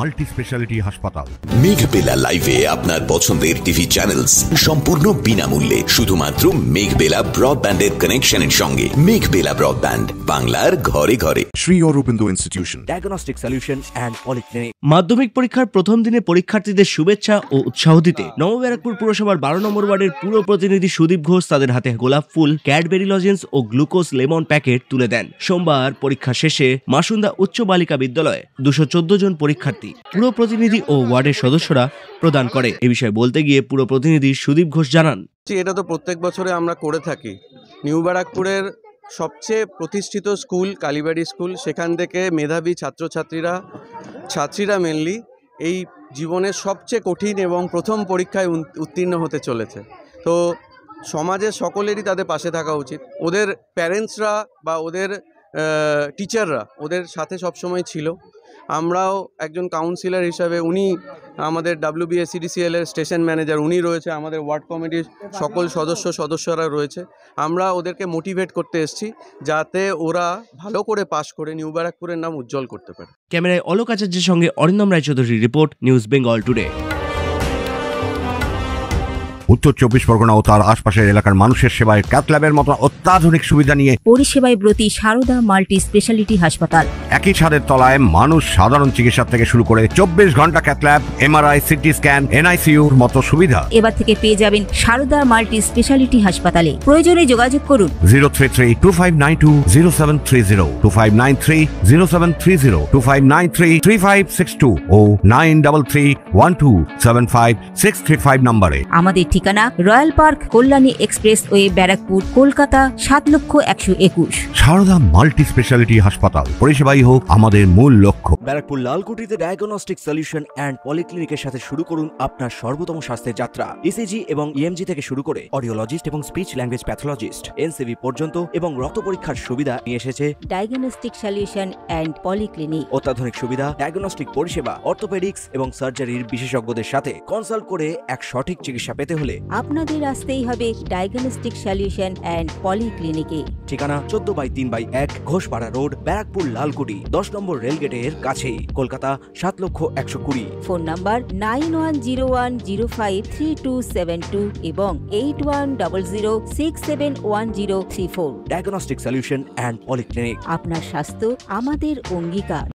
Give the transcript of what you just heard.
Multi specialty হাসপাতাল। মেঘবেলা লাইভে আপনার পছন্দের টিভি চ্যানেলস সম্পূর্ণ বিনামূল্যে শুধুমাত্র মেঘবেলা ব্রডব্যান্ডের কানেকশনের সঙ্গে। মেঘবেলা ব্রডব্যান্ড, বাংলার ঘরে ঘরে। Sri Aurobindo Institution, diagnostic solution and polyclinic. মাধ্যমিক পরীক্ষার প্রথম দিনে পরীক্ষার্থীদের শুভেচ্ছা ও উৎসাহ দিতে নবব্যারাকপুর পুরসভার 12 নম্বর ওয়ার্ডের পুরো প্রতিনিধি সুদীপ ঘোষ তাদের হাতে গোলাপ ফুল, ক্যাডবেরি লজেন্স ও গ্লুকোজ লেমন প্যাকেট তুলে দেন। সোমবার পরীক্ষা শেষে মাসুন্দা উচ্চ বালিকা বিদ্যালয়ে 214 জন পরীক্ষার্থী পুরো প্রতিনিধি ও ওয়ার্ডের সদস্যরা প্রদান করে। এ বিষয়ে বলতে গিয়ে পুরো প্রতিনিধি সুদীপ ঘোষ জানান, এটা তো প্রত্যেক বছরে আমরা করে থাকি। নিউ ব্যারাকপুরের সবচেয়ে প্রতিষ্ঠিত স্কুল কালীবাড়ি স্কুল, সেখান থেকে মেধাবী ছাত্রীরা মেনলি এই জীবনের সবচেয়ে কঠিন এবং প্রথম পরীক্ষায় উত্তীর্ণ হতে চলেছে। তো সমাজের সকলেরই তাদের পাশে থাকা উচিত। ওদের প্যারেন্টসরা বা ওদের টিচাররা ওদের সাথে সবসময় ছিল। আমরাও একজন কাউন্সিলর হিসাবে, উনি আমাদের WBSCDCL এর স্টেশন ম্যানেজার, উনি রয়েছে, আমাদের ওয়ার্ড কমিটির সকল সদস্যরা রয়েছে। আমরা ওদেরকে মোটিভেট করতে এসেছি যাতে ওরা ভালো করে পাশ করে নিউ ব্যারাকপুরের নাম উজ্জ্বল করতে পারে। ক্যামেরায় অলোক আচার্যের সঙ্গে অরিন্দম রায়চৌধুরীর রিপোর্ট, নিউজ বেঙ্গল টুডে। উত্তর 24 পরগনা ও তার আশপাশের এলাকার মানুষের সেবায় ক্যাথ ল্যাবের মতো অত্যাধুনিক সুবিধা নিয়ে পরিষেবায় ব্রতী সারদা মাল্টি স্পেশালিটি হাসপাতাল। একই ছাদের তলায় মানুষ সাধারণ চিকিৎসা থেকে শুরু করে 24 ঘন্টা cath lab, MRI, CT scan, NICUর মতো সুবিধা এবার থেকে পেয়ে যাবেন সারদা মাল্টি স্পেশালিটি হাসপাতালে। প্রয়োজনে যোগাযোগ করুন 033-2592-0730, 2593-0730, 2593-3562 ও 9331275635 নম্বরে। আমাদের ঠিকানা royal park, Kalyani expressway, Barrackpore, Kolkata 7,01,21। Sarada multi specialty হাসপাতাল, পরিষেবাই হোক আমাদের মূল লক্ষ্য। ব্যারাকপুর লালকুটিতে ডায়াগনস্টিক সলিউশন অ্যান্ড পলিক্লিনিকের সাথে শুরু করুন আপনার সর্বোত্তম স্বাস্থ্যের যাত্রা। ECG এবং EMG থেকে শুরু করে অডিওলজিস্ট এবং স্পিচ ল্যাঙ্গুয়েজ প্যাথোলজিস্ট, NCV পর্যন্ত এবং রক্ত পরীক্ষার সুবিধা নিয়ে এসেছে ডায়াগনস্টিক সলিউশন অ্যান্ড পলিক্লিনিক। অত্যাধুনিক সুবিধা, ডায়াগনস্টিক পরিষেবা, অর্থোপেডিক্স এবং সার্জারির বিশেষজ্ঞদের সাথে কনসাল্ট করে এক সঠিক চিকিৎসা পেতে হলে আপনাদের আসতেই হবে ডায়াগনস্টিক সলিউশন অ্যান্ড পলিক্লিনিকে। ঠিকানা 14/3/1 ঘোষপাড়া রোড, ব্যারাকপুর লালকুটি, 10 নম্বর রেলগেটের কাছেই, কলকাতা 7,01,20। ফোন নাম্বার 9101053272 এবং 8100671034। Diagnostic solution and polyclinic. আপনার স্বাস্থ্য আমাদের অঙ্গীকার।